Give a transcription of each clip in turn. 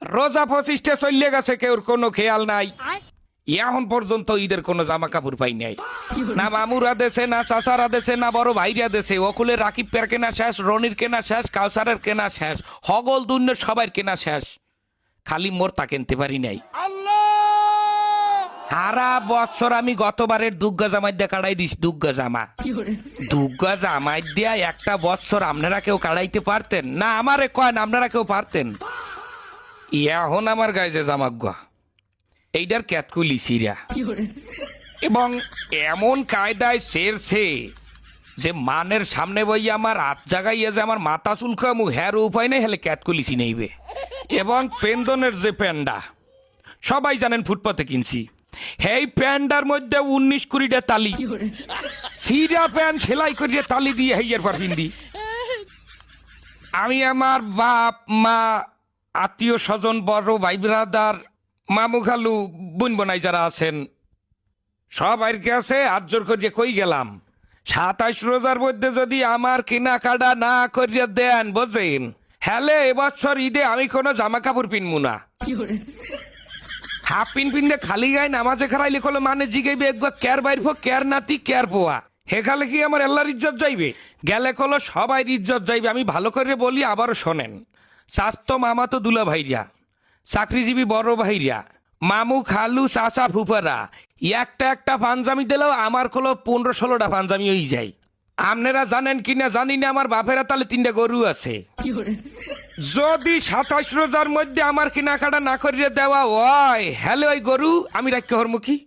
রোজা 25টে চললে গেছে, কেউর কোনো খেয়াল নাই। এখন পর্যন্ত ঈদের কোনো জামা কাপড় পাই নাই। না মামুরা দেশে, না চাচারা দেশে, না বড় ভাইরা দেশে। ওকুলে রাকিব পের কেনা শেষ, রনির কেনা শেষ, কাউসারের কেনা শেষ, হগল দুন্নের সবার কেনা শেষ। খালি মোর তা কিনতে পারি নাই। সারা বছর আমি গতবারের দুগ্গা জামাই দিয়ে কাটাই দিস। দুগ্গা জামা, দুগ্গা জামাই দিয়া একটা বছর আপনারা কেউ কাটাইতে পারতেন না? আমারে কয়েন আপনারা কেউ পারতেন? এখন আমার গায়ে যে জামাগুয়া এইটার ক্যাতকুলি সিরা এবং এমন কায়দায় সেরছে যে মানের সামনে বই আমার হাত জাগাইয়া যে আমার মাথা চুলকামু হ্যার উপায় নেই, হেলে ক্যাতকুলিসি নেইবে। এবং পেন্দনের যে প্যান্ডা সবাই জানেন ফুটপাতে কিনছি, এই প্যান্ডার মধ্যে 19-20টা তালি, সিরা প্যান্ট সেলাই করিয়ে তালি দিয়ে হেয়ার পর পিন্দি। আমি আমার বাপ মা, আত্মীয় স্বজন, বড় ভাই ব্রাদার, মামু খালু, বোন বোনাই যারা আছেন সবাই কাছে হাত জোর করিয়ে কই গেলাম, 27 রোজার মধ্যে যদি আমার কেনাকাটা না করিয়া দেন বোঝেন, হ্যালে এবছর ঈদে আমি কোনো জামা কাপড় পিনবো না। হাফ পিনতে খালি গায়ে নামাজে খারাইলে কলো মানে জিগাইবে একবার ক্যার বাইরফো, ক্যার নাতি, ক্যার পোয়া। হেখালে কি আমার আল্লাহর ইজ্জত যাইবে? গেলে কলো সবাই ইজ্জত যাইবে। আমি ভালো করে বলি, আবারও শোনেন। স্বাস্থ্য মামা তো দুলা ভাইরা, চাকরিজীবী বড় ভাইরা, মামু খালু চাচা ফুফারা একটা একটা পাঞ্জামি দিলেও আমার কলো 15-16টা পাঞ্জামি হয়ে যায়। আপনারা জানেন কিনা জানি না, আমার বাপেরা তাহলে 3টা গরু আছে। যদি 27 রোজার মধ্যে আমার কেনাকাটা না করিয়ে দেওয়া হয়, হ্যালো ওই গরু আমি রাখতে হরমুখী।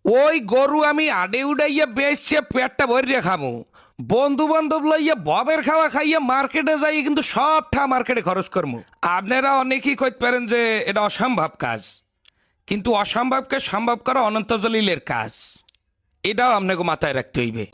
ওই গরু আমি আডে উড়াইয়া বেচছে পেটটা ভরিয়ে খামো, বন্ধু বান্ধব লইয়া ববের খাওয়া খাইয়া মার্কেটে যাই, কিন্তু সবটা মার্কেটে খরচ করবো। আপনারা অনেকেই কইতে পারেন যে এটা অসম্ভব কাজ, কিন্তু অসম্ভবকে সম্ভব করা অনন্ত জলিলের কাজ, এটাও আপনাকে মাথায় রাখতে হইবে।